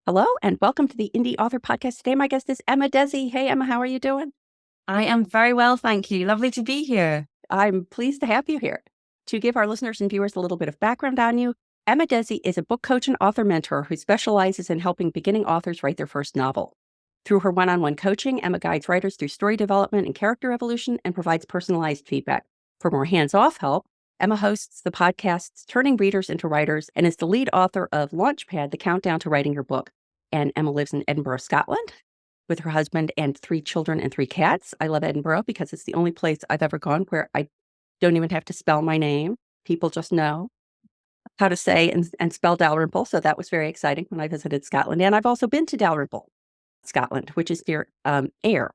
Hello and welcome to the Indy Author Podcast. Today, my guest is Emma Dhesi. Hey, Emma, how are you doing? I am very well, thank you. Lovely to be here. I'm pleased to have you here. To give our listeners and viewers a little bit of background on you, Emma Dhesi is a book coach and author mentor who specializes in helping beginning authors write their first novel. Through her one-on-one coaching, Emma guides writers through story development and character evolution and provides personalized feedback. For more hands-off help, Emma hosts the podcasts Turning Readers into Writers and is the lead author of Launchpad, The Countdown to Writing Your Book. And Emma lives in Edinburgh, Scotland, with her husband and 3 children and 3 cats. I love Edinburgh because it's the only place I've ever gone where I don't even have to spell my name. People just know how to say and spell Dalrymple. So that was very exciting when I visited Scotland. And I've also been to Dalrymple, Scotland, which is near Ayr.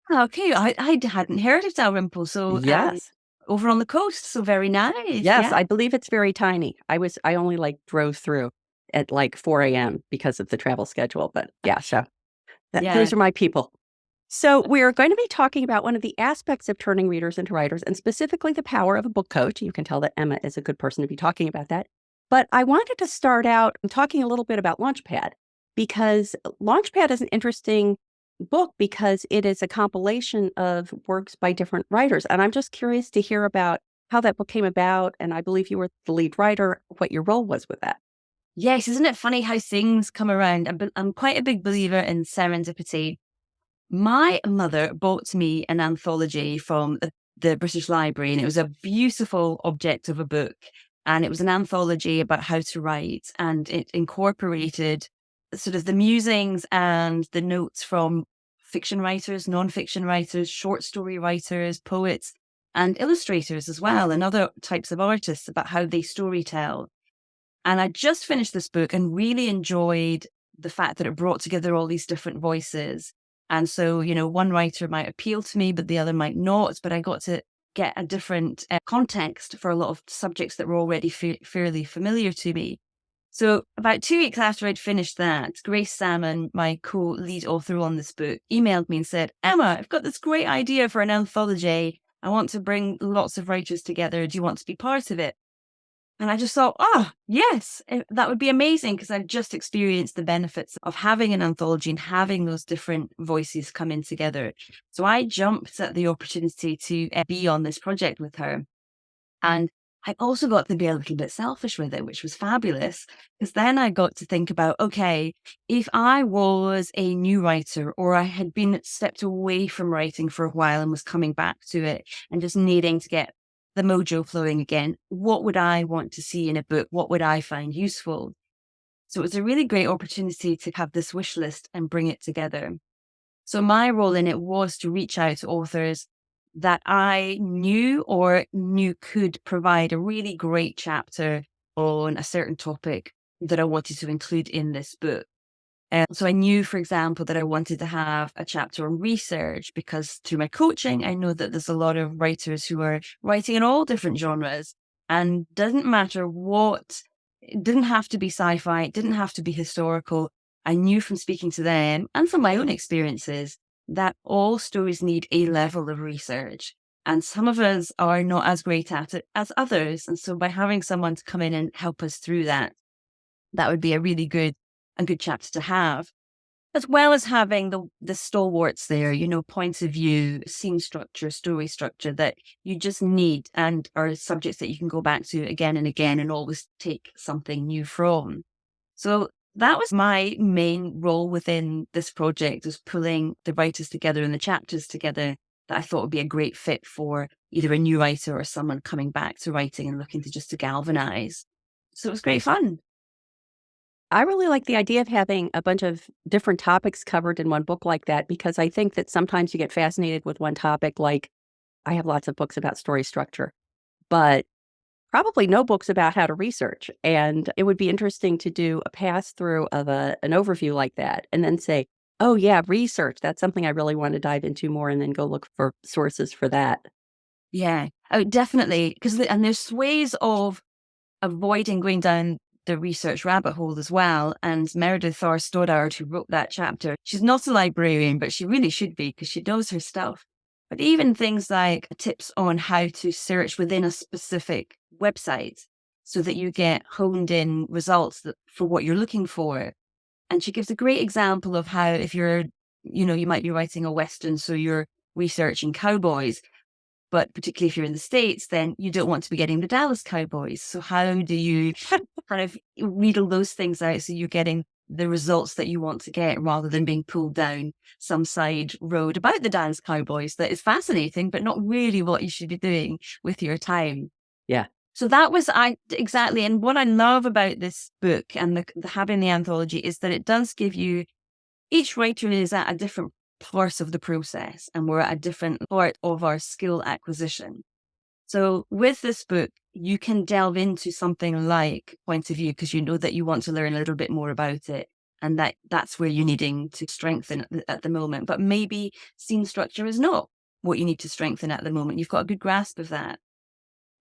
Okay, I hadn't heard of Dalrymple, so Yes. over on the coast, so very nice. Yes, Yeah. I believe it's very tiny. I only drove through at 4 a.m. because of the travel schedule. But yeah, so those are my people. So we're going to be talking about one of the aspects of turning readers into writers, and specifically the power of a book coach. You can tell that Emma is a good person to be talking about that. But I wanted to start out talking a little bit about Launchpad, because Launchpad is an interesting book because it is a compilation of works by different writers. And I'm just curious to hear about how that book came about. And I believe you were the lead writer, what your role was with that. Yes, isn't it funny how things come around? I'm quite a big believer in serendipity. My mother bought me an anthology from the British Library, and it was a beautiful object of a book. And it was an anthology about how to write, and it incorporated sort of the musings and the notes from fiction writers, non-fiction writers, short story writers, poets, and illustrators as well, and other types of artists about how they storytell. And I just finished this book and really enjoyed the fact that it brought together all these different voices. And so, one writer might appeal to me, but the other might not. But I got to get a different context for a lot of subjects that were already fairly familiar to me. So about 2 weeks after I'd finished that, Grace Salmon, my co-lead author on this book, emailed me and said, Emma, I've got this great idea for an anthology. I want to bring lots of writers together. Do you want to be part of it? And I just thought, yes, that would be amazing, because I've just experienced the benefits of having an anthology and having those different voices come in together. So I jumped at the opportunity to be on this project with her. And I also got to be a little bit selfish with it, which was fabulous, because then I got to think about, okay, if I was a new writer, or I had been stepped away from writing for a while and was coming back to it and just needing to get the mojo flowing again, what would I want to see in a book? What would I find useful? So it was a really great opportunity to have this wish list and bring it together. So my role in it was to reach out to authors that I knew could provide a really great chapter on a certain topic that I wanted to include in this book. So I knew, for example, that I wanted to have a chapter on research, because through my coaching, I know that there's a lot of writers who are writing in all different genres, and doesn't matter what, it didn't have to be sci-fi, it didn't have to be historical. I knew from speaking to them and from my own experiences that all stories need a level of research. And some of us are not as great at it as others. And so by having someone to come in and help us through that, that would be a really good chapter to have, as well as having the stalwarts there, points of view, scene structure, story structure that you just need, and are subjects that you can go back to again and again and always take something new from. So that was my main role within this project, was pulling the writers together and the chapters together that I thought would be a great fit for either a new writer or someone coming back to writing and looking to galvanize. So it was great fun. I really like the idea of having a bunch of different topics covered in one book like that, because I think that sometimes you get fascinated with one topic. Like, I have lots of books about story structure, but probably no books about how to research. And it would be interesting to do a pass through of an overview like that, and then say, oh yeah, research, that's something I really want to dive into more, and then go look for sources for that. Yeah, oh, definitely. And there's ways of avoiding going down the research rabbit hole as well. And Meredith R. Stoddard, who wrote that chapter, she's not a librarian, but she really should be, because she knows her stuff. But even things like tips on how to search within a specific website so that you get honed in results for what you're looking for. And she gives a great example of how if you're, you might be writing a Western, so you're researching cowboys, but particularly if you're in the States, then you don't want to be getting the Dallas Cowboys. So how do you kind of wheedle those things out so you're getting the results that you want to get rather than being pulled down some side road about the Dallas Cowboys that is fascinating, but not really what you should be doing with your time. Yeah. So that was exactly. And what I love about this book and having the anthology is that it does give you, each writer is at a different part of the process, and we're at a different part of our skill acquisition. So with this book, you can delve into something like point of view because you know that you want to learn a little bit more about it. And that's where you're needing to strengthen at the moment. But maybe scene structure is not what you need to strengthen at the moment. You've got a good grasp of that.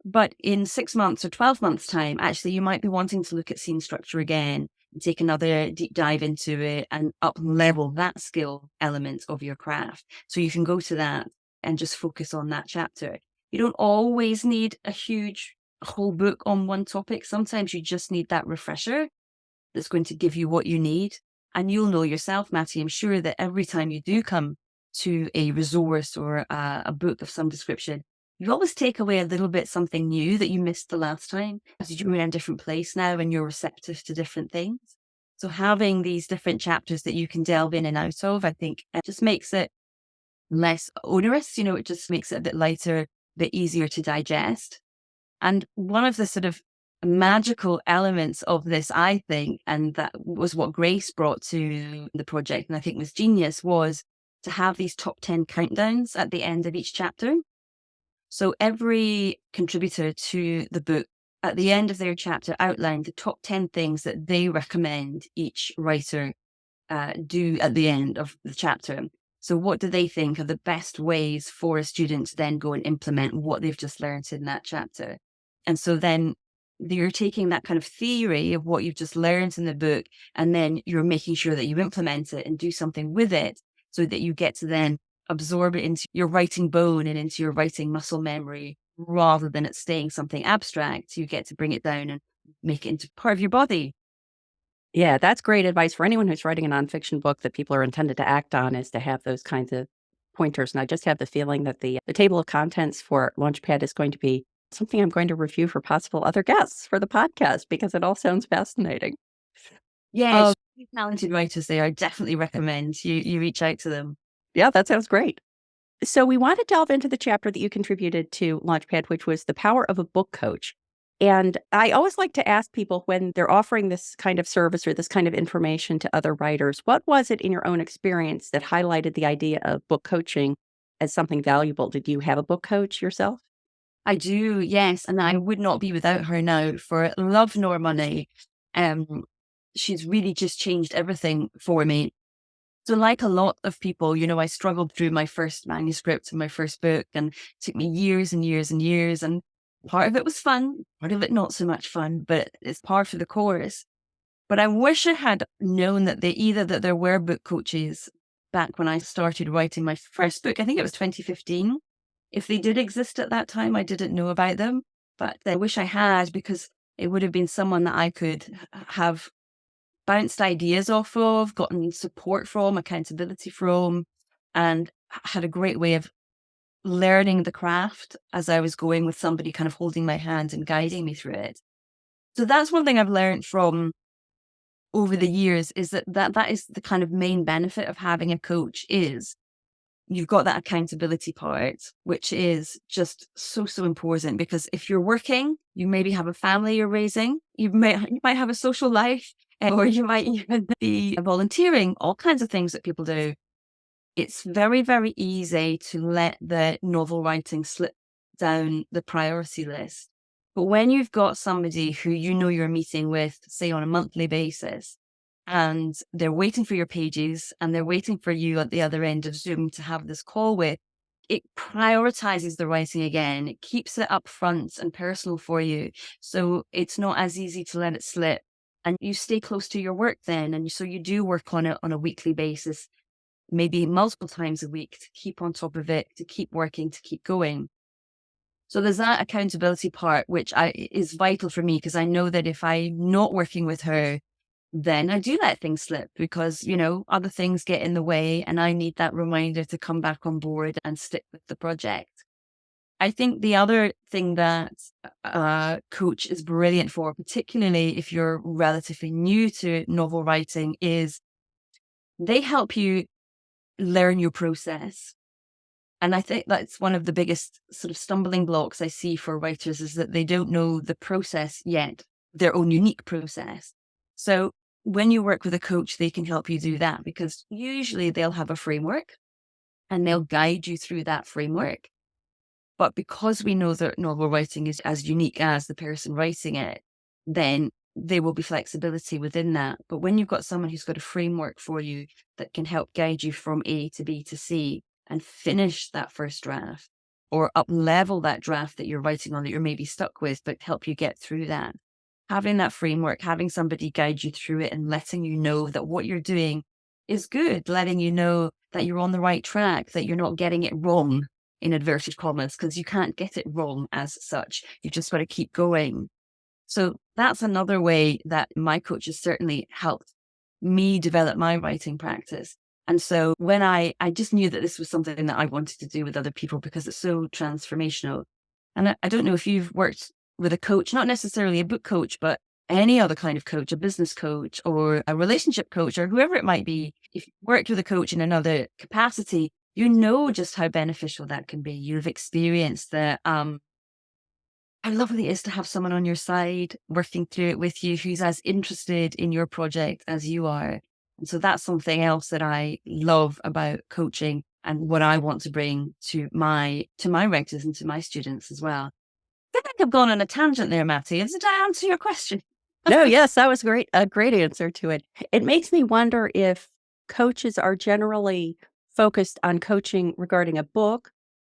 But in 6 months or 12 months' time, actually, you might be wanting to look at scene structure again, and take another deep dive into it and up level that skill element of your craft. So you can go to that and just focus on that chapter. You don't always need a huge whole book on one topic. Sometimes you just need that refresher that's going to give you what you need. And you'll know yourself, Matty, I'm sure that every time you do come to a resource or a book of some description, you always take away a little bit something new that you missed the last time because you're in a different place now and you're receptive to different things. So having these different chapters that you can delve in and out of, I think it just makes it less onerous. It just makes it a bit lighter, a bit easier to digest. And one of the sort of magical elements of this, I think, and that was what Grace brought to the project, and I think was genius, was to have these top 10 countdowns at the end of each chapter. So every contributor to the book, at the end of their chapter, outlined the top 10 things that they recommend each writer do at the end of the chapter. So what do they think are the best ways for a student to then go and implement what they've just learned in that chapter? And so then you're taking that kind of theory of what you've just learned in the book, and then you're making sure that you implement it and do something with it so that you get to then absorb it into your writing bone and into your writing muscle memory, rather than it staying something abstract. You get to bring it down and make it into part of your body. Yeah, that's great advice for anyone who's writing a nonfiction book that people are intended to act on, is to have those kinds of pointers. And I just have the feeling that the table of contents for Launchpad is going to be something I'm going to review for possible other guests for the podcast, because it all sounds fascinating. Yeah, talented writers there. I definitely recommend you reach out to them. Yeah, that sounds great. So we want to delve into the chapter that you contributed to Launchpad, which was The Power of a Book Coach. And I always like to ask people when they're offering this kind of service or this kind of information to other writers, what was it in your own experience that highlighted the idea of book coaching as something valuable? Did you have a book coach yourself? I do, yes. And I would not be without her now for love nor money. She's really just changed everything for me. So like a lot of people, I struggled through my first manuscript and my first book, and it took me years and years and years. And part of it was fun, part of it not so much fun, but it's par for the course. But I wish I had known that that there were book coaches back when I started writing my first book. I think it was 2015. If they did exist at that time, I didn't know about them, but I wish I had, because it would have been someone that I could have bounced ideas off of, gotten support from, accountability from, and had a great way of learning the craft as I was going, with somebody kind of holding my hand and guiding me through it. So that's one thing I've learned from over the years, is that is the kind of main benefit of having a coach, is you've got that accountability part, which is just so important. Because if you're working, you maybe have a family you're raising, you might have a social life, or you might even be volunteering, all kinds of things that people do. It's very, very easy to let the novel writing slip down the priority list. But when you've got somebody who you're meeting with, say on a monthly basis, and they're waiting for your pages and they're waiting for you at the other end of Zoom to have this call with, it prioritizes the writing again. It keeps it up front and personal for you. So it's not as easy to let it slip. And you stay close to your work then. And so you do work on it on a weekly basis, maybe multiple times a week, to keep on top of it, to keep working, to keep going. So there's that accountability part, which is vital for me, because I know that if I'm not working with her, then I do let things slip because, other things get in the way and I need that reminder to come back on board and stick with the project. I think the other thing that a coach is brilliant for, particularly if you're relatively new to novel writing, is they help you learn your process. And I think that's one of the biggest sort of stumbling blocks I see for writers is that they don't know the process yet, their own unique process. So when you work with a coach, they can help you do that because usually they'll have a framework and they'll guide you through that framework. But because we know that novel writing is as unique as the person writing it, then there will be flexibility within that. But when you've got someone who's got a framework for you that can help guide you from A to B to C and finish that first draft or up level that draft that you're writing on that you're maybe stuck with, but help you get through that. Having that framework, having somebody guide you through it and letting you know that what you're doing is good, letting you know that you're on the right track, that you're not getting it wrong in inverted commas, because you can't get it wrong as such. You've just got to keep going. So that's another way that my coaches certainly helped me develop my writing practice. And so when I just knew that this was something that I wanted to do with other people because it's so transformational. And I don't know if you've worked with a coach, not necessarily a book coach, but any other kind of coach, a business coach or a relationship coach or whoever it might be. If you worked with a coach in another capacity, you know just how beneficial that can be. You've experienced that how lovely it is to have someone on your side working through it with you who's as interested in your project as you are. And so that's something else that I love about coaching and what I want to bring to my writers and to my students as well. I think I've gone on a tangent there, Matty. Did I answer your question? No, yes, that was great. A great answer to it. It makes me wonder if coaches are generally focused on coaching regarding a book,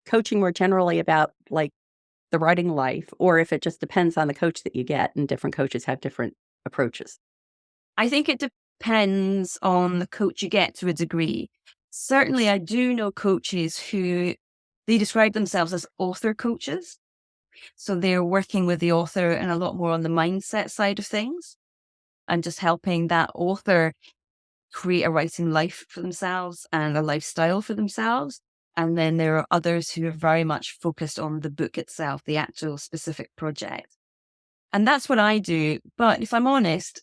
coaching more generally about like the writing life, or if it just depends on the coach that you get and different coaches have different approaches. I think it depends on the coach you get to a degree. Certainly, I do know coaches who they describe themselves as author coaches. So they're working with the author and a lot more on the mindset side of things and just helping that author create a writing life for themselves and a lifestyle for themselves. And then there are others who are very much focused on the book itself, the actual specific project. And that's what I do. But if I'm honest,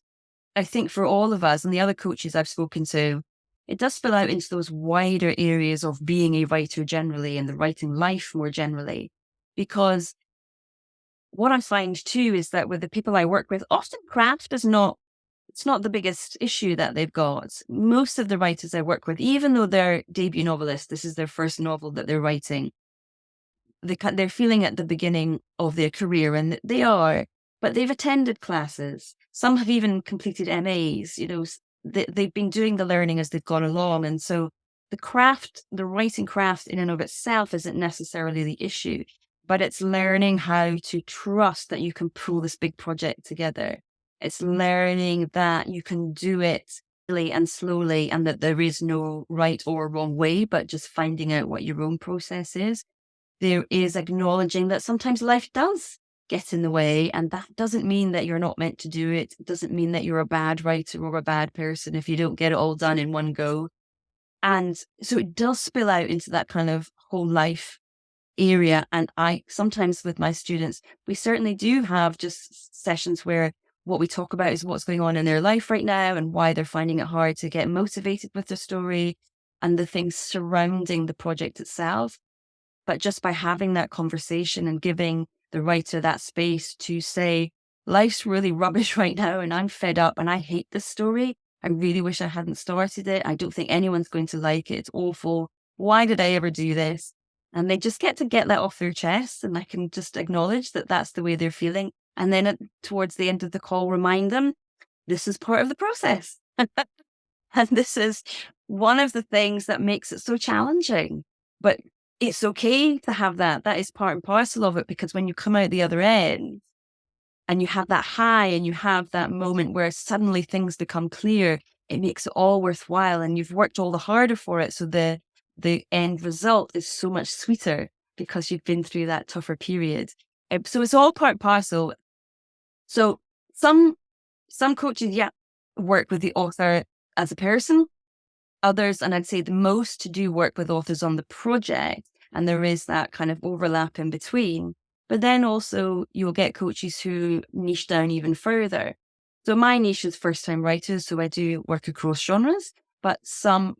I think for all of us and the other coaches I've spoken to, it does spill out into those wider areas of being a writer generally and the writing life more generally. Because what I find too is that with the people I work with, often craft is it's not the biggest issue that they've got. Most of the writers I work with, even though they're debut novelists, this is their first novel that they're writing, they're feeling at the beginning of their career, and they are, but they've attended classes. Some have even completed MAs, they've been doing the learning as they've gone along. And so the writing craft in and of itself isn't necessarily the issue, but it's learning how to trust that you can pull this big project together. It's learning that you can do it and slowly and that there is no right or wrong way, but just finding out what your own process is. There is acknowledging that sometimes life does get in the way, and that doesn't mean that you're not meant to do it. It doesn't mean that you're a bad writer or a bad person if you don't get it all done in one go. And so it does spill out into that kind of whole life area. And I sometimes with my students, we certainly do have just sessions where what we talk about is what's going on in their life right now and why they're finding it hard to get motivated with their story and the things surrounding the project itself. But just by having that conversation and giving the writer that space to say, life's really rubbish right now and I'm fed up and I hate this story. I really wish I hadn't started it. I don't think anyone's going to like it. It's awful. Why did I ever do this? And they just get that off their chest, and I can just acknowledge that that's the way they're feeling. And then towards the end of the call, remind them, this is part of the process. And this is one of the things that makes it so challenging. But it's okay to have that. That is part and parcel of it, because when you come out the other end and you have that high and you have that moment where suddenly things become clear, it makes it all worthwhile and you've worked all the harder for it. So the end result is so much sweeter because you've been through that tougher period. So it's all part and parcel. So some coaches, yeah, work with the author as a person. Others, and I'd say the most, do work with authors on the project, and there is that kind of overlap in between. But then also you'll get coaches who niche down even further. So my niche is first-time writers, so I do work across genres. But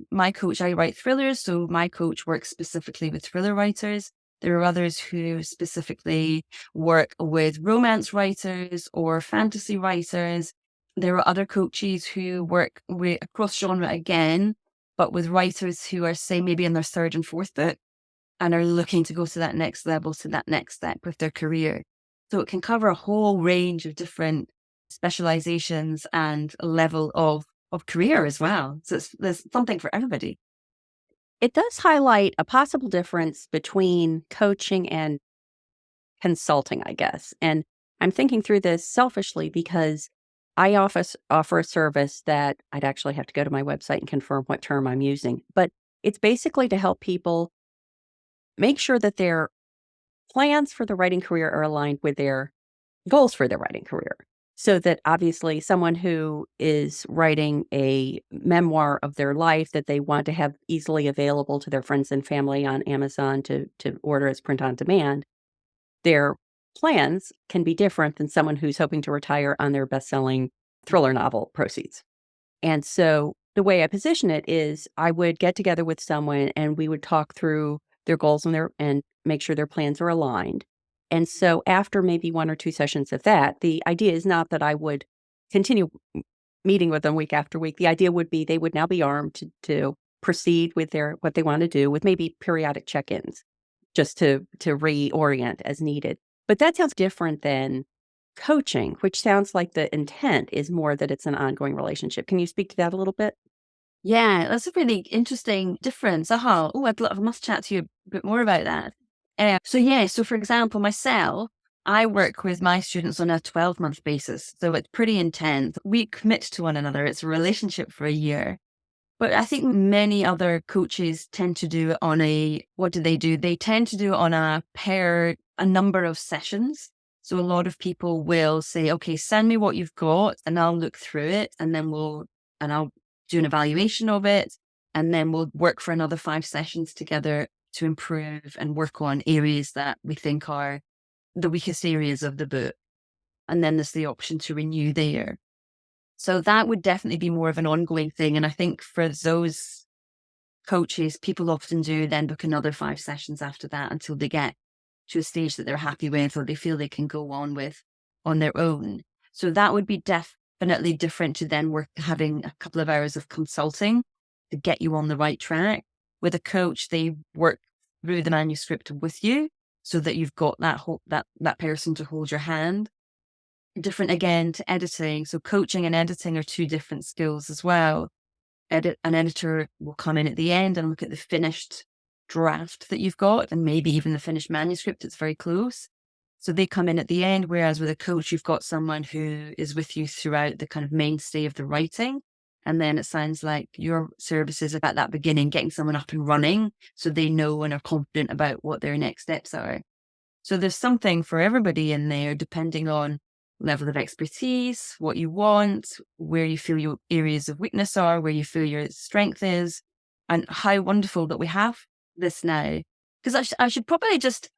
my coach, I write thrillers, so my coach works specifically with thriller writers. There are others who specifically work with romance writers or fantasy writers. There are other coaches who work with across genre again, but with writers who are, say, maybe in their third and fourth book and are looking to go to that next level, to that next step with their career. So it can cover a whole range of different specializations and a level of career as well. So there's something for everybody. It does highlight a possible difference between coaching and consulting, I guess. And I'm thinking through this selfishly because I offer a service that I'd actually have to go to my website and confirm what term I'm using. But it's basically to help people make sure that their plans for the writing career are aligned with their goals for their writing career. So that obviously someone who is writing a memoir of their life that they want to have easily available to their friends and family on Amazon to order as print on demand, their plans can be different than someone who's hoping to retire on their best-selling thriller novel proceeds. And so the way I position it is I would get together with someone and we would talk through their goals and make sure their plans are aligned. And so after maybe 1 or 2 sessions of that, the idea is not that I would continue meeting with them week after week. The idea would be they would now be armed to proceed with what they want to do, with maybe periodic check-ins just to reorient as needed. But that sounds different than coaching, which sounds like the intent is more that it's an ongoing relationship. Can you speak to that a little bit? Yeah, that's a really interesting difference. Oh, I must chat to you a bit more about that. So for example, myself, I work with my students on a 12-month basis. So it's pretty intense. We commit to one another. It's a relationship for a year. But I think many other coaches tend to do it on what do? They tend to do it on a number of sessions. So a lot of people will say, okay, send me what you've got and I'll look through it and then I'll do an evaluation of it. And then we'll work for another 5 sessions together to improve and work on areas that we think are the weakest areas of the book. And then there's the option to renew there. So that would definitely be more of an ongoing thing. And I think for those coaches, people often do then book another 5 sessions after that until they get to a stage that they're happy with or they feel they can go on with on their own. So that would be definitely different to then having a couple of hours of consulting to get you on the right track. With a coach, they work through the manuscript with you so that you've got that person to hold your hand. Different again to editing. So coaching and editing are 2 different skills as well. An editor will come in at the end and look at the finished draft that you've got and maybe even the finished manuscript. It's very close. So they come in at the end, whereas with a coach, you've got someone who is with you throughout the kind of mainstay of the writing. And then it sounds like your services are at that beginning, getting someone up and running so they know and are confident about what their next steps are. So there's something for everybody in there, depending on level of expertise, what you want, where you feel your areas of weakness are, where you feel your strength is, and how wonderful that we have this now. Because I should probably just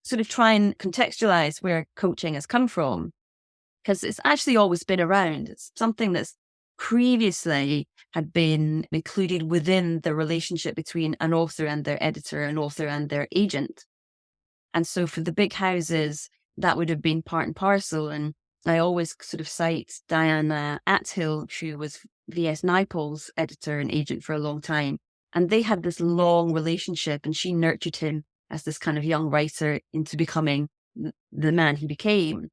sort of try and contextualize where coaching has come from, because it's actually always been around. It's something that's previously had been included within the relationship between an author and their editor, an author and their agent. And so for the big houses, that would have been part and parcel. And I always sort of cite Diana Athill, who was V.S. Naipaul's editor and agent for a long time. And they had this long relationship and she nurtured him as this kind of young writer into becoming the man he became.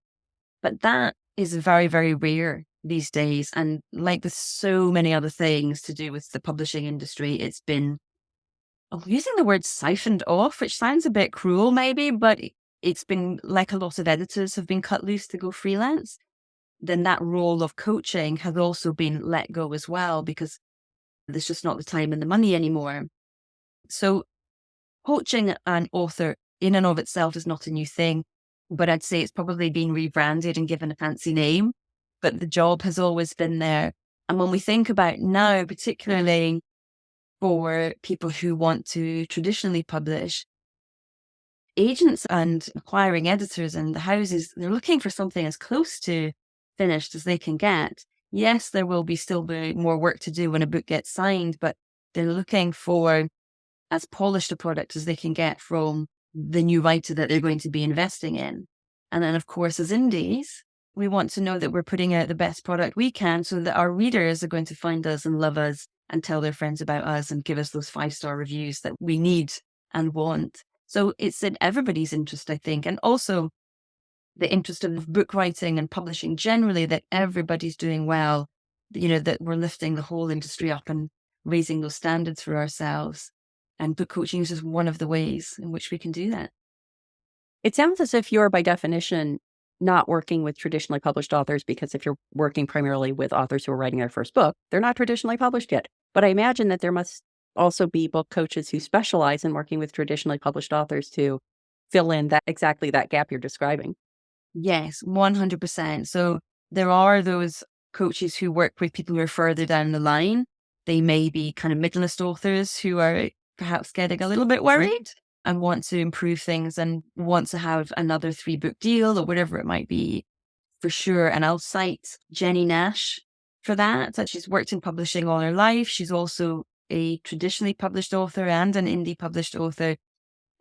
But that is very, very rare these days. And like with so many other things to do with the publishing industry, it's been, I'm using the word siphoned off, which sounds a bit cruel maybe, but it's been like a lot of editors have been cut loose to go freelance. Then that role of coaching has also been let go as well because there's just not the time and the money anymore. So coaching an author in and of itself is not a new thing, but I'd say it's probably been rebranded and given a fancy name. But the job has always been there. And when we think about now, particularly for people who want to traditionally publish, agents and acquiring editors and the houses, they're looking for something as close to finished as they can get. Yes, there will be still be more work to do when a book gets signed, but they're looking for as polished a product as they can get from the new writer that they're going to be investing in. And then, of course, as indies, we want to know that we're putting out the best product we can so that our readers are going to find us and love us and tell their friends about us and give us those 5-star reviews that we need and want. So it's in everybody's interest, I think. And also the interest of book writing and publishing generally, that everybody's doing well, that we're lifting the whole industry up and raising those standards for ourselves. And book coaching is just one of the ways in which we can do that. It sounds as if you're, by definition, not working with traditionally published authors, because if you're working primarily with authors who are writing their first book, they're not traditionally published yet. But I imagine that there must also be book coaches who specialize in working with traditionally published authors to fill in exactly that gap you're describing. Yes, 100%. So there are those coaches who work with people who are further down the line. They may be kind of middle-list authors who are perhaps getting a little bit worried and want to improve things and want to have another 3-book deal or whatever it might be, for sure. And I'll cite Jenny Nash for that she's worked in publishing all her life. She's also a traditionally published author and an indie published author.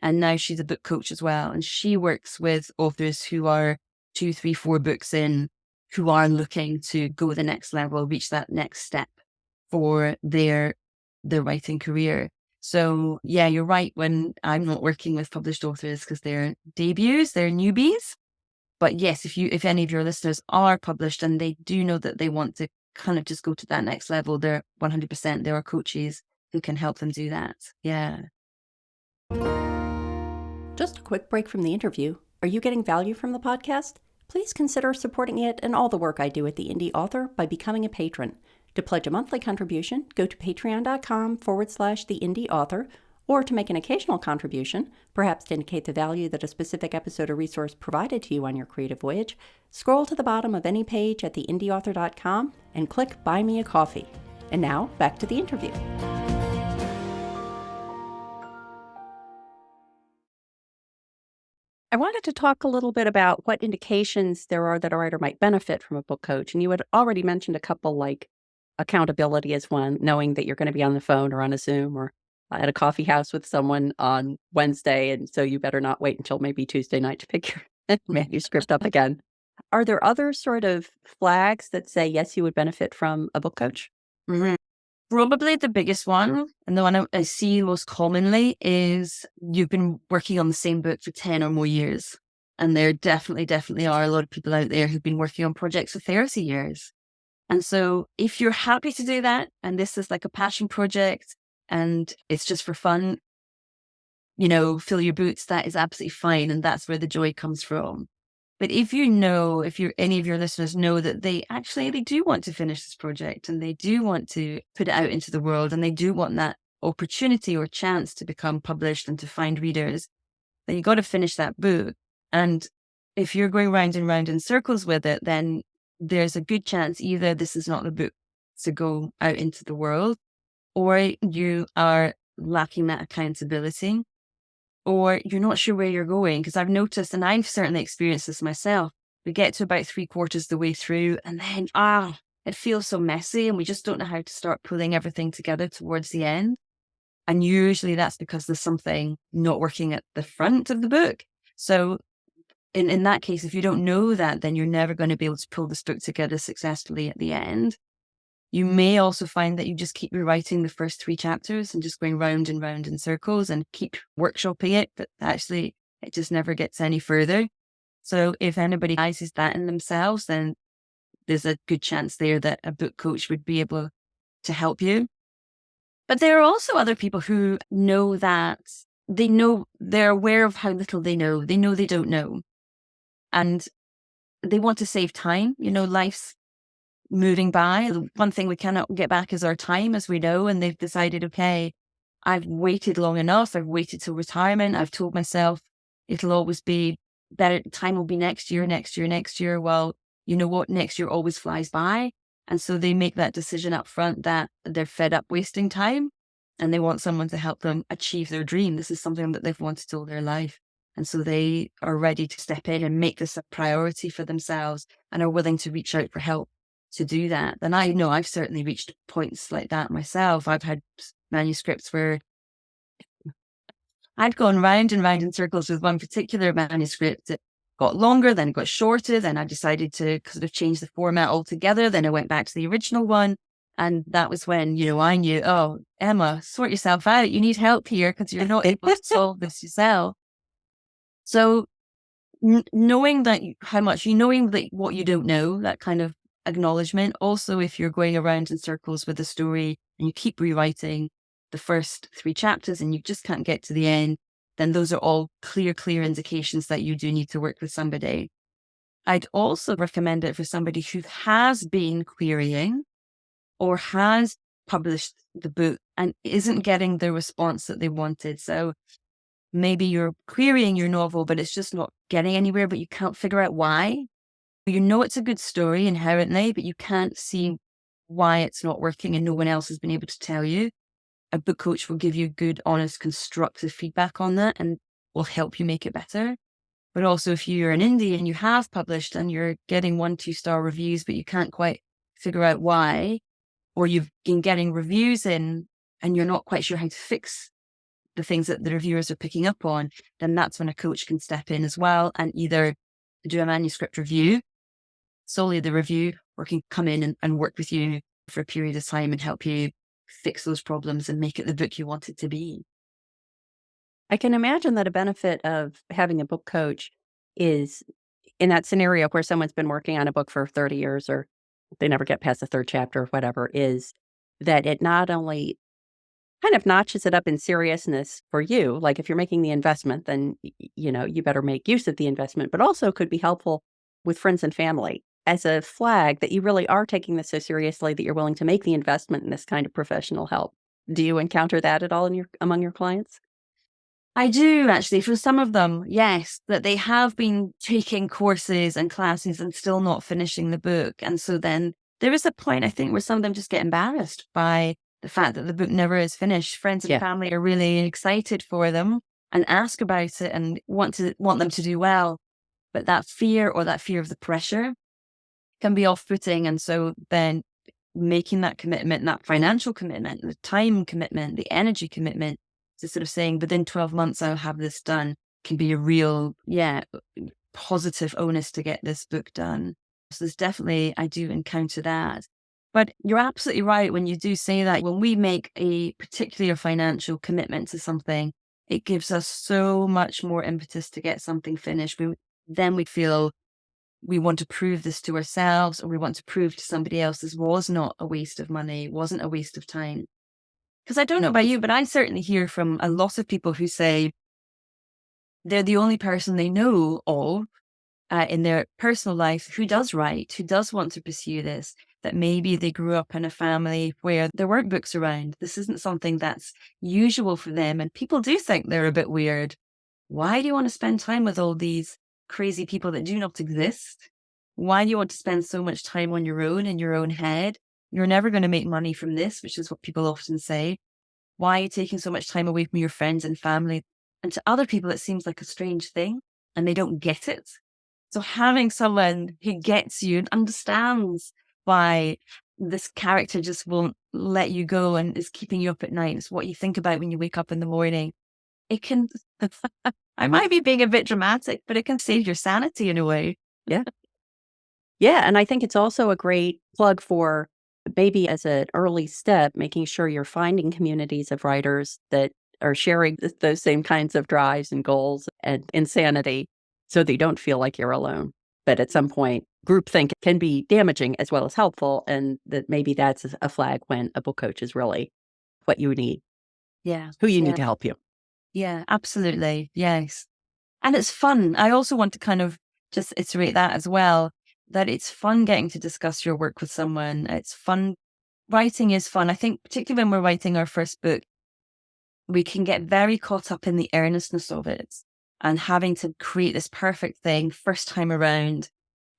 And now she's a book coach as well. And she works with authors who are 2, 3, 4 books in, who are looking to go the next level, reach that next step for their writing career. So yeah, you're right when I'm not working with published authors because they're debuts, they're newbies. But yes, if any of your listeners are published and they do know that they want to kind of just go to that next level, they're 100%, there are coaches who can help them do that. Yeah. Just a quick break from the interview. Are you getting value from the podcast? Please consider supporting it and all the work I do at the Indy Author by becoming a patron. To pledge a monthly contribution, go to patreon.com/the Indy Author, or to make an occasional contribution, perhaps to indicate the value that a specific episode or resource provided to you on your creative voyage, scroll to the bottom of any page at theindyauthor.com and click Buy Me a Coffee. And now, back to the interview. I wanted to talk a little bit about what indications there are that a writer might benefit from a book coach. And you had already mentioned a couple, like accountability is one, knowing that you're going to be on the phone or on a Zoom or at a coffee house with someone on Wednesday. And so you better not wait until maybe Tuesday night to pick your manuscript up again. Are there other sort of flags that say, yes, you would benefit from a book coach? Mm-hmm. Probably the biggest one, and the one I see most commonly, is you've been working on the same book for 10 or more years. And there definitely are a lot of people out there who've been working on projects for 30 years. And so if you're happy to do that, and this is like a passion project and it's just for fun, fill your boots, that is absolutely fine. And that's where the joy comes from. But if any of your listeners know that they do want to finish this project and they do want to put it out into the world and they do want that opportunity or chance to become published and to find readers, then you got to finish that book. And if you're going round and round in circles with it, then there's a good chance either this is not the book to go out into the world, or you are lacking that accountability, or you're not sure where you're going. Because I've noticed, and I've certainly experienced this myself, we get to about 3/4 the way through and then, it feels so messy and we just don't know how to start pulling everything together towards the end. And usually that's because there's something not working at the front of the book. So in that case, if you don't know that, then you're never going to be able to pull this book together successfully at the end. You may also find that you just keep rewriting the first 3 chapters and just going round and round in circles and keep workshopping it, but actually it just never gets any further. So if anybody realizes that in themselves, then there's a good chance there that a book coach would be able to help you. But there are also other people who know that they're aware of how little they know. They know they don't know. And they want to save time. Life's moving by. The one thing we cannot get back is our time, as we know. And they've decided, okay, I've waited long enough. I've waited till retirement. I've told myself it'll always be better. Time will be next year. Well, you know what? Next year always flies by. And so they make that decision up front that they're fed up wasting time and they want someone to help them achieve their dream. This is something that they've wanted all their life. And so they are ready to step in and make this a priority for themselves and are willing to reach out for help to do that. And I know I've certainly reached points like that myself. I've had manuscripts where I'd gone round and round in circles with one particular manuscript. It got longer, then it got shorter. Then I decided to sort of change the format altogether. Then I went back to the original one. And that was when, I knew, oh, Emma, sort yourself out. You need help here because you're not able to solve this yourself. So knowing that knowing that what you don't know, that kind of acknowledgement. Also, if you're going around in circles with a story and you keep rewriting the first 3 chapters and you just can't get to the end, then those are all clear indications that you do need to work with somebody. I'd also recommend it for somebody who has been querying or has published the book and isn't getting the response that they wanted. So maybe you're querying your novel, but it's just not getting anywhere, but you can't figure out why. You know it's a good story inherently, but you can't see why it's not working and no one else has been able to tell you. A book coach will give you good, honest, constructive feedback on that and will help you make it better. But also if you're an indie and you have published and you're getting 1-2-star reviews, but you can't quite figure out why, or you've been getting reviews in and you're not quite sure how to fix the things that the reviewers are picking up on, then that's when a coach can step in as well and either do a manuscript review, solely the review, or can come in and work with you for a period of time and help you fix those problems and make it the book you want it to be. I can imagine that a benefit of having a book coach is in that scenario where someone's been working on a book for 30 years or they never get past the 3rd chapter or whatever, is that it not only kind of notches it up in seriousness for you, like if you're making the investment, then, you better make use of the investment, but also could be helpful with friends and family as a flag that you really are taking this so seriously that you're willing to make the investment in this kind of professional help. Do you encounter that at all among your clients? I do actually, for some of them, yes, that they have been taking courses and classes and still not finishing the book. And so then there is a point, I think, where some of them just get embarrassed by the fact that the book never is finished. Friends and family are really excited for them and ask about it and want them to do well. But that fear of the pressure can be off-putting. And so then making that commitment, that financial commitment, the time commitment, the energy commitment, to sort of saying within 12 months I'll have this done can be a real, positive onus to get this book done. So there's definitely, I do encounter that. But you're absolutely right when you do say that. When we make a particular financial commitment to something, it gives us so much more impetus to get something finished. Then we feel we want to prove this to ourselves, or we want to prove to somebody else this was not a waste of money, wasn't a waste of time. Because I don't know about you, but I certainly hear from a lot of people who say they're the only person they know of in their personal life who does write, who does want to pursue this, that maybe they grew up in a family where there weren't books around. This isn't something that's usual for them. And people do think they're a bit weird. Why do you want to spend time with all these crazy people that do not exist? Why do you want to spend so much time on your own in your own head? You're never going to make money from this, which is what people often say. Why are you taking so much time away from your friends and family? And to other people, it seems like a strange thing and they don't get it. So having someone who gets you and understands why this character just won't let you go and is keeping you up at night, it's what you think about when you wake up in the morning. It can, I might be being a bit dramatic, but it can save your sanity in a way. Yeah. Yeah. And I think it's also a great plug for maybe as an early step, making sure you're finding communities of writers that are sharing those same kinds of drives and goals and insanity so that you don't feel like you're alone. But at some point, groupthink can be damaging as well as helpful. And that maybe that's a flag when a book coach is really what you need. Yeah. Who you need to help you. Yeah, absolutely. Yes. And it's fun. I also want to kind of just iterate that as well, that it's fun getting to discuss your work with someone. It's fun. Writing is fun. I think particularly when we're writing our first book, we can get very caught up in the earnestness of it and having to create this perfect thing first time around.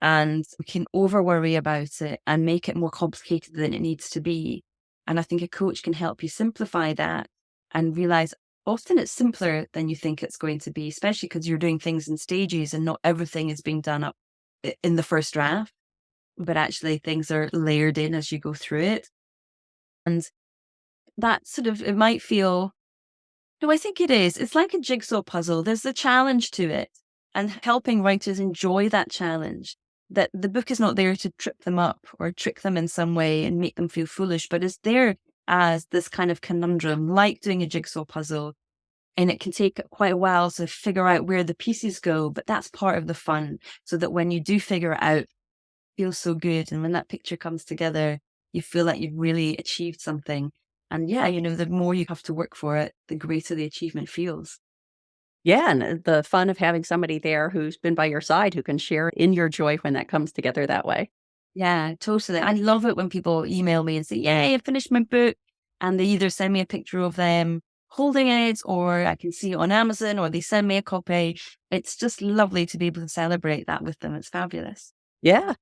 and we can over worry about it and make it more complicated than it needs to be. And I think a coach can help you simplify that and realize often it's simpler than you think it's going to be, especially because you're doing things in stages and not everything is being done up in the first draft, but actually things are layered in as you go through it. And that sort of, it might feel, no, I think it is. It's like a jigsaw puzzle. There's a challenge to it, and helping writers enjoy that challenge. That the book is not there to trip them up or trick them in some way and make them feel foolish, but it's there as this kind of conundrum, like doing a jigsaw puzzle. And it can take quite a while to figure out where the pieces go, but that's part of the fun. So that when you do figure it out, it feels so good. And when that picture comes together, you feel like you've really achieved something. And yeah, the more you have to work for it, the greater the achievement feels. Yeah, and the fun of having somebody there who's been by your side who can share in your joy when that comes together that way. Yeah, totally. I love it when people email me and say, yay, I finished my book. And they either send me a picture of them holding it, or I can see it on Amazon, or they send me a copy. It's just lovely to be able to celebrate that with them. It's fabulous. Yeah.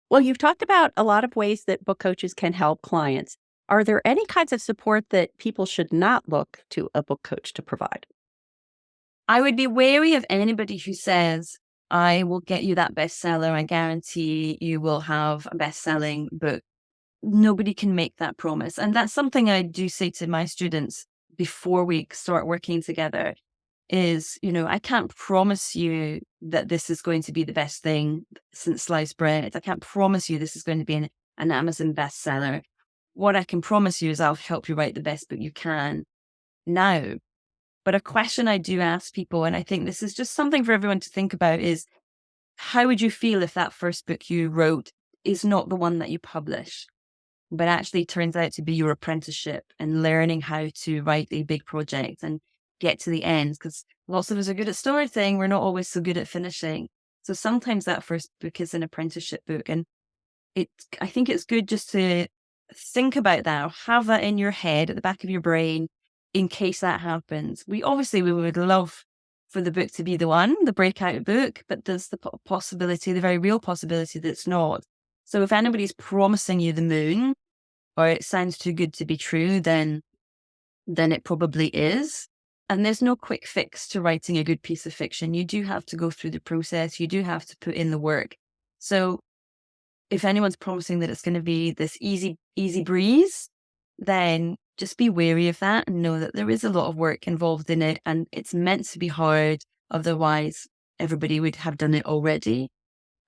Well, you've talked about a lot of ways that book coaches can help clients. Are there any kinds of support that people should not look to a book coach to provide? I would be wary of anybody who says, I will get you that bestseller. I guarantee you will have a best-selling book. Nobody can make that promise. And that's something I do say to my students before we start working together is, I can't promise you that this is going to be the best thing since sliced bread. I can't promise you this is going to be an Amazon bestseller. What I can promise you is I'll help you write the best book you can now. But a question I do ask people, and I think this is just something for everyone to think about, is how would you feel if that first book you wrote is not the one that you publish, but actually turns out to be your apprenticeship and learning how to write a big project and get to the end? Because lots of us are good at starting, we're not always so good at finishing. So sometimes that first book is an apprenticeship book. And I think it's good just to think about that, or have that in your head at the back of your brain in case that happens. We would love for the book to be the breakout book, but there's the possibility, the very real possibility that it's not. So if anybody's promising you the moon, or it sounds too good to be true, then it probably is. And there's no quick fix to writing a good piece of fiction. You do have to go through the process. You do have to put in the work. So if anyone's promising that it's going to be this easy breeze, then just be wary of that and know that there is a lot of work involved in it, and it's meant to be hard. Otherwise, everybody would have done it already.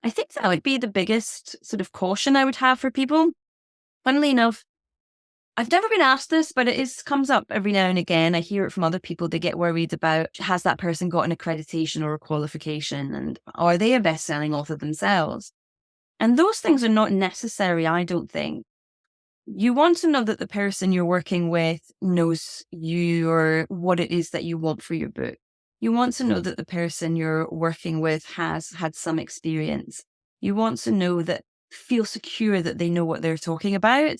I think that would be the biggest sort of caution I would have for people. Funnily enough, I've never been asked this, but it comes up every now and again. I hear it from other people. They get worried about, has that person got an accreditation or a qualification, and are they a best-selling author themselves? And those things are not necessary, I don't think. You want to know that the person you're working with knows you or what it is that you want for your book. You want to know that the person you're working with has had some experience. You want to feel secure that they know what they're talking about,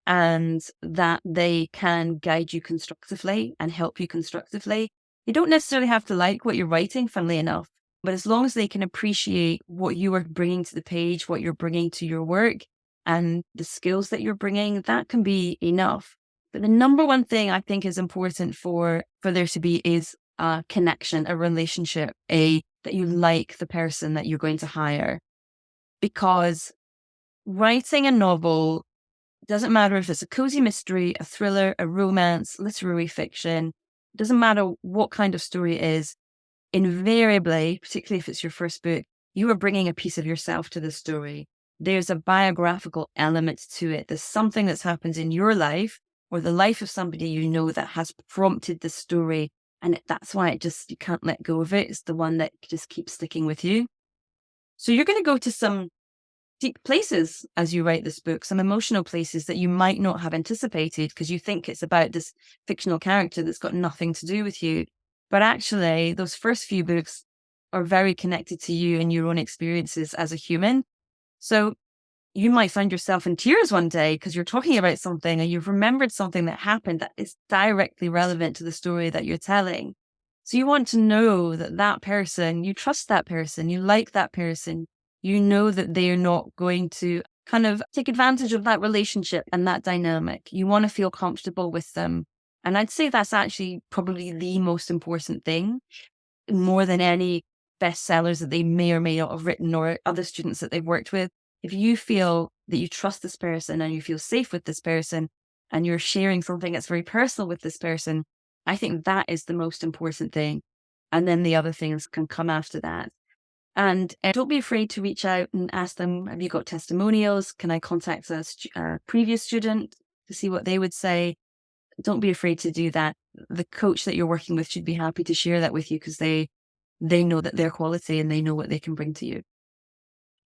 and that they can guide you constructively and help you constructively. You don't necessarily have to like what you're writing, funnily enough, but as long as they can appreciate what you are bringing to the page, what you're bringing to your work, and the skills that you're bringing, that can be enough. But the number one thing I think is important for there to be is a connection, a relationship, that you like the person that you're going to hire. Because writing a novel, doesn't matter if it's a cozy mystery, a thriller, a romance, literary fiction, doesn't matter what kind of story it is, invariably, particularly if it's your first book, you are bringing a piece of yourself to the story. There's a biographical element to it. There's something that's happened in your life or the life of somebody you know that has prompted the story. And that's why you can't let go of it. It's the one that just keeps sticking with you. So you're going to go to some deep places as you write this book, some emotional places that you might not have anticipated because you think it's about this fictional character that's got nothing to do with you. But actually, those first few books are very connected to you and your own experiences as a human. So you might find yourself in tears one day because you're talking about something and you've remembered something that happened that is directly relevant to the story that you're telling. So you want to know that person, you trust that person, you like that person, You know that they are not going to kind of take advantage of that relationship and that dynamic. You want to feel comfortable with them. And I'd say that's actually probably the most important thing, more than any bestsellers that they may or may not have written or other students that they've worked with. If you feel that you trust this person and you feel safe with this person and you're sharing something that's very personal with this person, I think that is the most important thing. And then the other things can come after that. And don't be afraid to reach out and ask them, have you got testimonials? Can I contact a previous student to see what they would say? Don't be afraid to do that. The coach that you're working with should be happy to share that with you because they know that they're quality and they know what they can bring to you.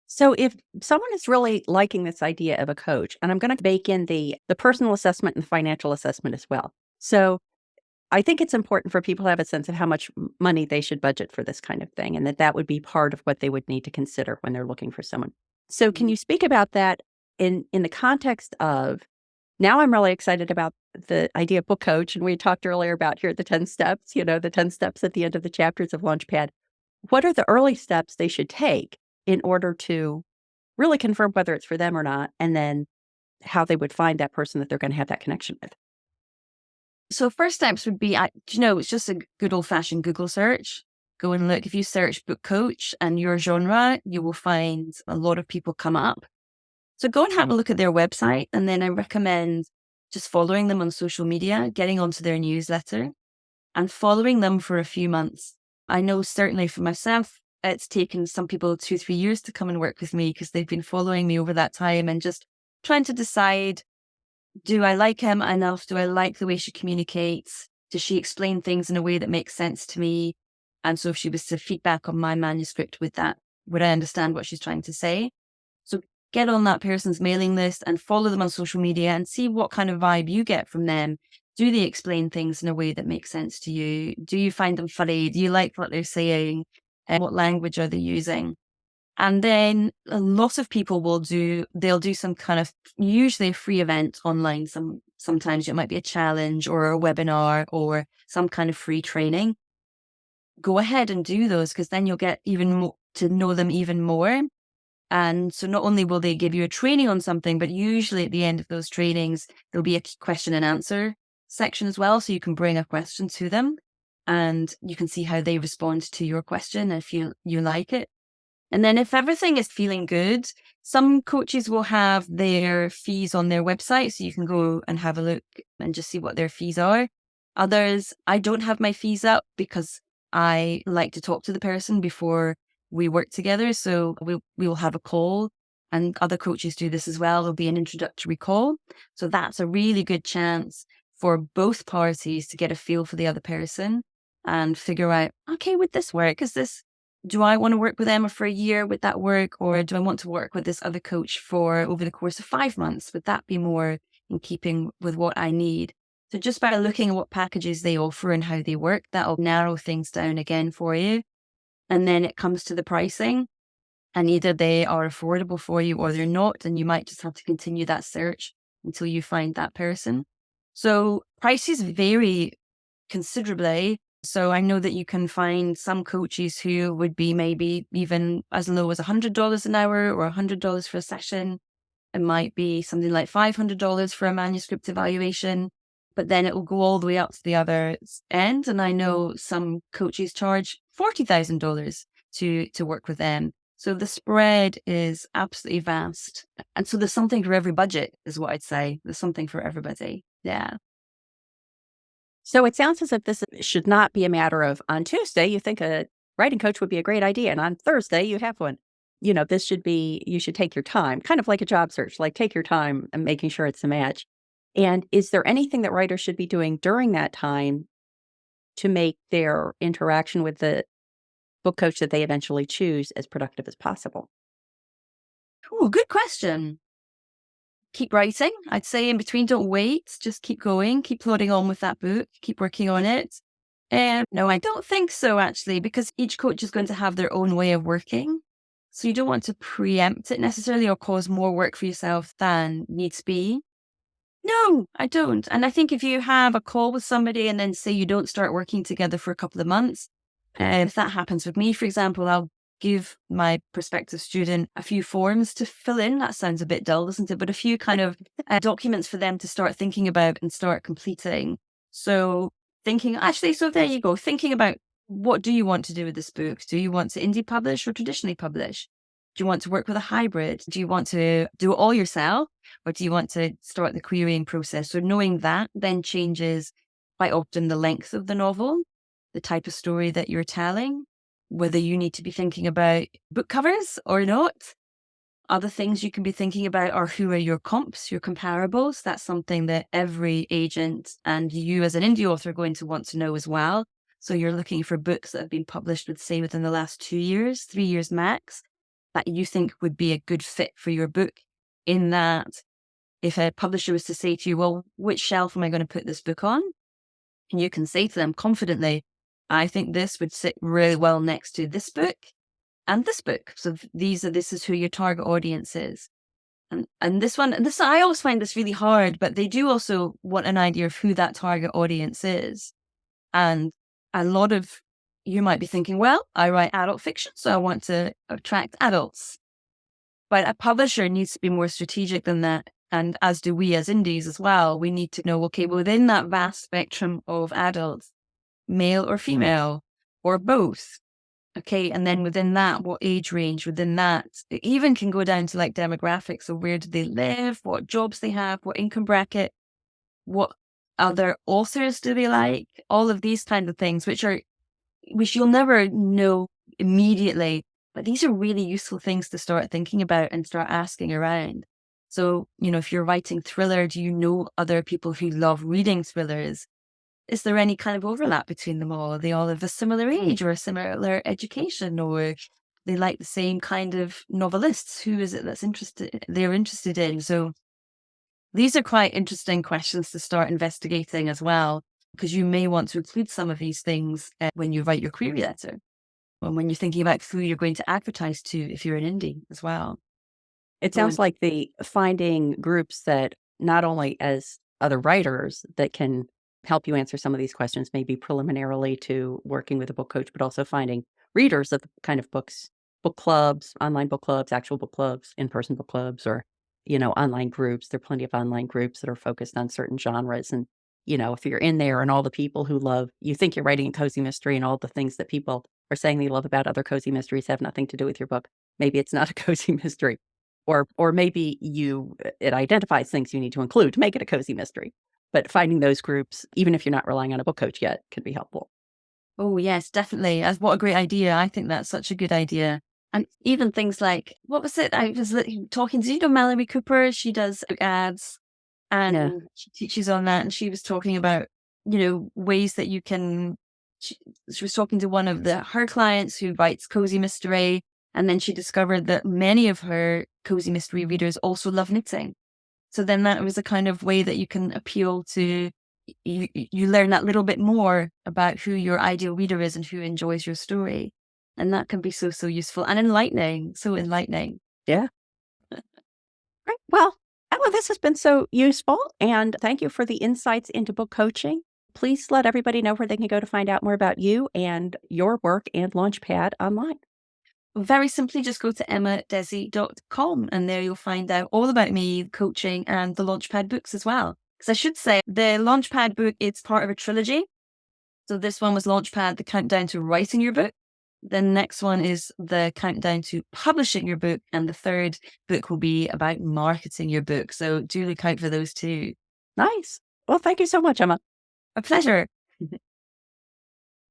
So if someone is really liking this idea of a coach, and I'm going to bake in the personal assessment and financial assessment as well. So I think it's important for people to have a sense of how much money they should budget for this kind of thing, and that would be part of what they would need to consider when they're looking for someone. So can you speak about that in the context of, now I'm really excited about the idea of book coach, and we talked earlier about here the 10 steps, the 10 steps at the end of the chapters of Launchpad. What are the early steps they should take in order to really confirm whether it's for them or not, and then how they would find that person that they're going to have that connection with? So first steps would be, it's just a good old fashioned Google search. Go and look. If you search book coach and your genre, you will find a lot of people come up. So go and have a look at their website. And then I recommend just following them on social media, getting onto their newsletter and following them for a few months. I know certainly for myself, it's taken some people 2-3 years to come and work with me because they've been following me over that time and just trying to decide, do I like him enough? Do I like the way she communicates? Does she explain things in a way that makes sense to me? And so if she was to feedback on my manuscript with that, would I understand what she's trying to say? So get on that person's mailing list and follow them on social media and see what kind of vibe you get from them. Do they explain things in a way that makes sense to you? Do you find them funny? Do you like what they're saying? And what language are they using? And then a lot of people they'll do some kind of, usually a free event online. Sometimes it might be a challenge or a webinar or some kind of free training. Go ahead and do those because then you'll get even more to know them even more. And so not only will they give you a training on something, but usually at the end of those trainings, there'll be a question and answer section as well. So you can bring a question to them and you can see how they respond to your question if you like it. And then if everything is feeling good, some coaches will have their fees on their website. So you can go and have a look and just see what their fees are. Others, I don't have my fees up because I like to talk to the person before we work together. So we will have a call, and other coaches do this as well. There'll be an introductory call. So that's a really good chance for both parties to get a feel for the other person and figure out, okay, would this work? Do I want to work with Emma for a year? Would that work? Or do I want to work with this other coach for over the course of 5 months? Would that be more in keeping with what I need? So just by looking at what packages they offer and how they work, that'll narrow things down again for you. And then it comes to the pricing, and either they are affordable for you or they're not. And you might just have to continue that search until you find that person. So prices vary considerably. So I know that you can find some coaches who would be maybe even as low as $100 an hour or $100 for a session. It might be something like $500 for a manuscript evaluation, but then it will go all the way up to the other end. And I know some coaches charge $40,000 to work with them. So the spread is absolutely vast. And so there's something for every budget is what I'd say. There's something for everybody. Yeah. So it sounds as if this should not be a matter of, on Tuesday, you think a writing coach would be a great idea, and on Thursday, you have one. This should be, you should take your time, kind of like a job search, like take your time and making sure it's a match. And is there anything that writers should be doing during that time to make their interaction with the book coach that they eventually choose as productive as possible? Oh, good question. Keep writing. I'd say in between, don't wait. Just keep going, keep plodding on with that book, keep working on it. No, I don't think so, actually, because each coach is going to have their own way of working. So you don't want to preempt it necessarily or cause more work for yourself than needs be. No, I don't. And I think if you have a call with somebody and then say you don't start working together for a couple of months, if that happens with me, for example, I'll give my prospective student a few forms to fill in. That sounds a bit dull, doesn't it? But a few kind of documents for them to start thinking about and start completing. So so there you go. Thinking about, what do you want to do with this book? Do you want to indie publish or traditionally publish? Do you want to work with a hybrid? Do you want to do it all yourself? Or do you want to start the querying process? So knowing that then changes quite often the length of the novel, the type of story that you're telling, whether you need to be thinking about book covers or not. Other things you can be thinking about are, who are your comps, your comparables. That's something that every agent and you as an indie author are going to want to know as well. So you're looking for books that have been published within the last 2 years, 3 years max, that you think would be a good fit for your book. In that, if a publisher was to say to you, well, which shelf am I going to put this book on? And you can say to them confidently, I think this would sit really well next to this book and this book. So this is who your target audience is. And this I always find this really hard, but they do also want an idea of who that target audience is. And a lot of you might be thinking, well, I write adult fiction, so I want to attract adults. But a publisher needs to be more strategic than that. And as do we as indies as well. We need to know, okay, within that vast spectrum of adults, male or female, or both. Okay, and then within that, what age range within that? It even can go down to like demographics. So where do they live? What jobs they have? What income bracket? What other authors do they like? All of these kinds of things, which you'll never know immediately, but these are really useful things to start thinking about and start asking around. So, if you're writing thriller, do you know other people who love reading thrillers? Is there any kind of overlap between them all? Are they all of a similar age or a similar education, or they like the same kind of novelists? Who is it they're interested in? So these are quite interesting questions to start investigating as well, because you may want to include some of these things when you write your query letter, or when you're thinking about who you're going to advertise to if you're an indie as well. It sounds like the finding groups that not only as other writers that can help you answer some of these questions, maybe preliminarily to working with a book coach, but also finding readers of the kind of books, book clubs, online book clubs, actual book clubs, in-person book clubs, or, online groups. There are plenty of online groups that are focused on certain genres. And, if you're in there and all the people who you think you're writing a cozy mystery and all the things that people are saying they love about other cozy mysteries have nothing to do with your book, maybe it's not a cozy mystery. Or maybe it identifies things you need to include to make it a cozy mystery. But finding those groups, even if you're not relying on a book coach yet, can be helpful. Oh, yes, definitely. What a great idea. I think that's such a good idea. And even things like, what was it? I was talking to, Mallory Cooper. She does ads and she teaches on that. And she was talking about, ways that you can, she was talking to one of her clients who writes cozy mystery. And then she discovered that many of her cozy mystery readers also love knitting. So then that was a kind of way that you can appeal to, you learn that little bit more about who your ideal reader is and who enjoys your story. And that can be so, so useful and enlightening. So enlightening. Yeah. Right. Well, Emma, this has been so useful. And thank you for the insights into book coaching. Please let everybody know where they can go to find out more about you and your work and Launchpad online. Very simply, just go to emmadesi.com and there you'll find out all about me, coaching, and the Launchpad books as well. Because I should say, the Launchpad book, it's part of a trilogy. So this one was Launchpad, the countdown to writing your book. The next one is the countdown to publishing your book. And the third book will be about marketing your book. So do look out for those too. Nice. Well, thank you so much, Emma. A pleasure.